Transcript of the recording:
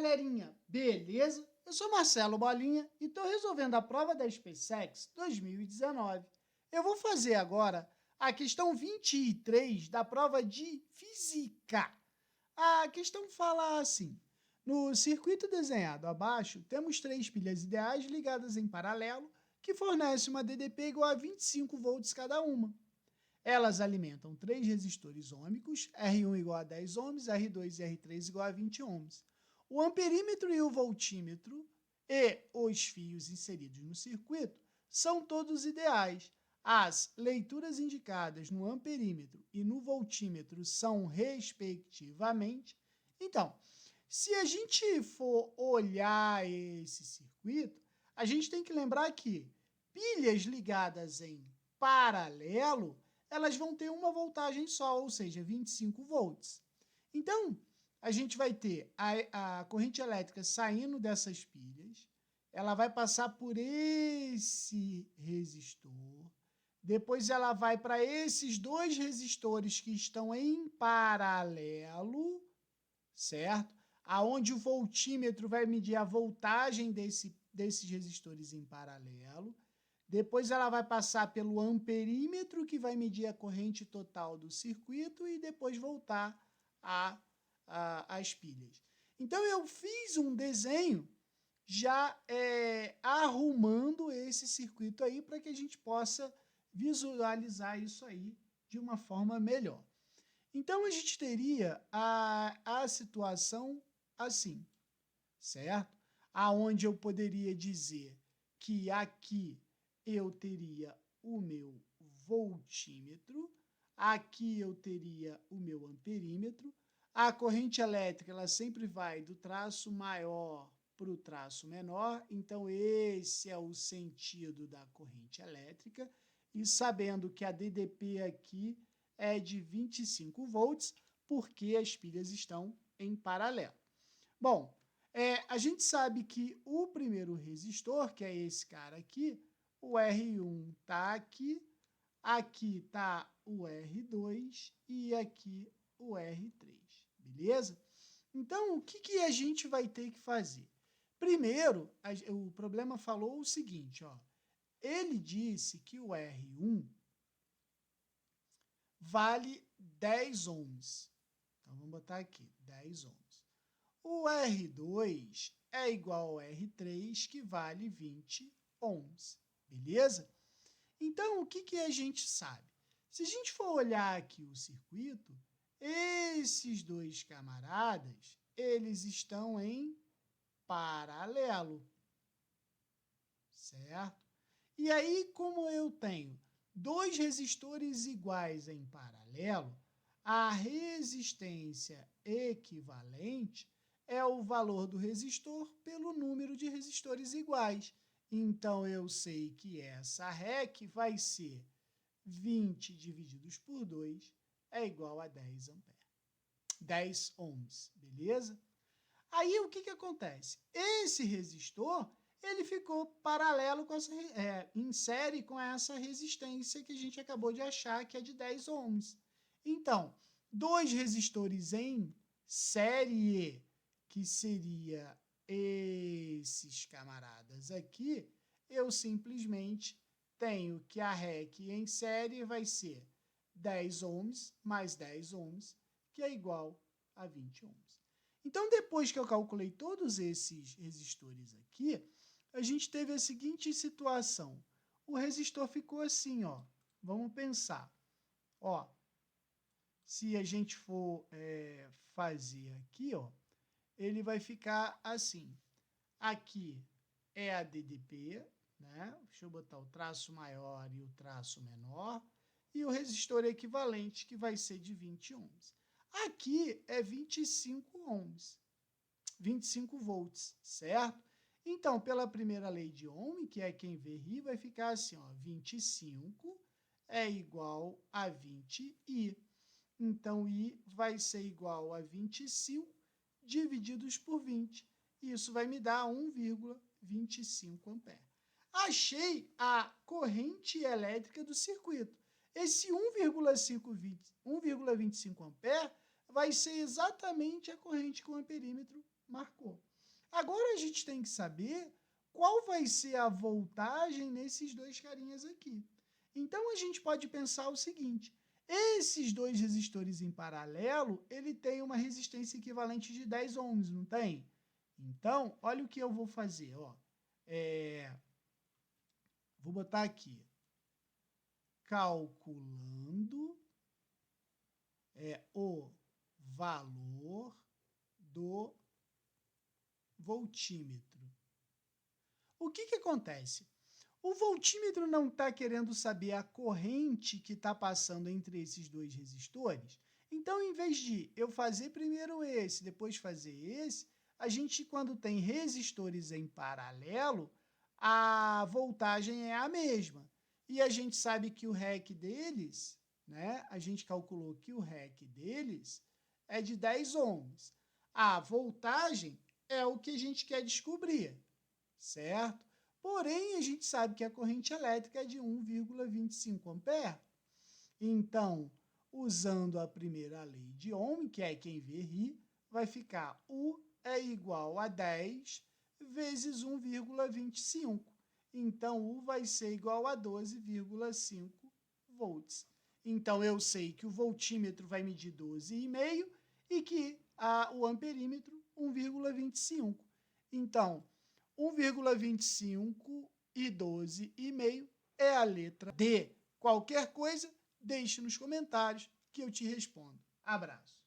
galerinha, beleza? Eu sou Marcelo Bolinha e estou resolvendo a prova da SpaceX 2019. Eu vou fazer agora a questão 23 da prova de Física. A questão fala assim: no circuito desenhado abaixo, temos 3 pilhas ideais ligadas em paralelo que fornecem uma DDP igual a 25 volts cada uma. Elas alimentam 3 resistores ôhmicos, R1 igual a 10 ohms, R2 e R3 igual a 20 ohms. O amperímetro e o voltímetro e os fios inseridos no circuito são todos ideais. As leituras indicadas no amperímetro e no voltímetro são respectivamente. Então, se a gente for olhar esse circuito, a gente tem que lembrar que pilhas ligadas em paralelo, elas vão ter uma voltagem só, ou seja, 25 volts. Então, a gente vai ter a corrente elétrica saindo dessas pilhas, ela vai passar por esse resistor, depois ela vai para esses 2 resistores que estão em paralelo, certo? Aonde o voltímetro vai medir a voltagem desses resistores em paralelo. Depois ela vai passar pelo amperímetro, que vai medir a corrente total do circuito, e depois voltar às pilhas. Então, eu fiz um desenho já arrumando esse circuito aí para que a gente possa visualizar isso aí de uma forma melhor. Então, a gente teria a situação assim, certo? Aonde eu poderia dizer que aqui eu teria o meu voltímetro, aqui eu teria o meu amperímetro. A corrente elétrica ela sempre vai do traço maior para o traço menor, então esse é o sentido da corrente elétrica. E sabendo que a DDP aqui é de 25 volts, porque as pilhas estão em paralelo. Bom, a gente sabe que o primeiro resistor, que é esse cara aqui, o R1 está aqui, aqui está o R2 e aqui o R3, beleza? Então, o que a gente vai ter que fazer? Primeiro, o problema falou o seguinte, ó, ele disse que o R1 vale 10 ohms. Então, vamos botar aqui, 10 ohms. O R2 é igual ao R3, que vale 20 ohms, beleza? Então, o que a gente sabe? Se a gente for olhar aqui o circuito, esses 2 camaradas, eles estão em paralelo, certo? E aí, como eu tenho 2 resistores iguais em paralelo, a resistência equivalente é o valor do resistor pelo número de resistores iguais. Então, eu sei que essa REC vai ser 20 divididos por 2 é igual a 10 amperes. 10 ohms, beleza? Aí, o que acontece? Esse resistor, ele ficou paralelo com essa, em série com essa resistência que a gente acabou de achar, que é de 10 ohms. Então, 2 resistores em série, que seria esses camaradas aqui, eu simplesmente tenho que a REC em série vai ser 10 ohms mais 10 ohms, que é igual a 20 ohms. Então, depois que eu calculei todos esses resistores aqui, a gente teve a seguinte situação. O resistor ficou assim, ó. Vamos pensar. Ó, se a gente for fazer aqui, ó, ele vai ficar assim. Aqui é a DDP, né? Deixa eu botar o traço maior e o traço menor. E o resistor equivalente, que vai ser de 20 ohms. Aqui é 25 ohms, 25 volts, certo? Então, pela primeira lei de Ohm, que é quem vê ri, vai ficar assim, ó, 25 é igual a 20I. Então, I vai ser igual a 25 divididos por 20. Isso vai me dar 1,25 ampere. Achei a corrente elétrica do circuito. Esse 1,25 ampere vai ser exatamente a corrente que o amperímetro marcou. Agora a gente tem que saber qual vai ser a voltagem nesses dois carinhas aqui. Então, a gente pode pensar o seguinte, esses dois resistores em paralelo, ele tem uma resistência equivalente de 10 ohms, não tem? Então, olha o que eu vou fazer, ó. Vou botar aqui, calculando o valor do voltímetro. O que acontece? O voltímetro não está querendo saber a corrente que está passando entre esses dois resistores. Então, em vez de eu fazer primeiro esse, depois fazer esse, a gente, quando tem resistores em paralelo, a voltagem é a mesma. E a gente sabe que o REC deles, né? A gente calculou que o REC deles é de 10 ohms. A voltagem é o que a gente quer descobrir, certo? Porém, a gente sabe que a corrente elétrica é de 1,25 ampere. Então, usando a primeira lei de Ohm, que é quem vê ri, vai ficar U é igual a 10 vezes 1,25. Então, U vai ser igual a 12,5 volts. Então, eu sei que o voltímetro vai medir 12,5 e que o amperímetro 1,25. Então, 1,25 e 12,5 é a letra D. Qualquer coisa, deixe nos comentários que eu te respondo. Abraço.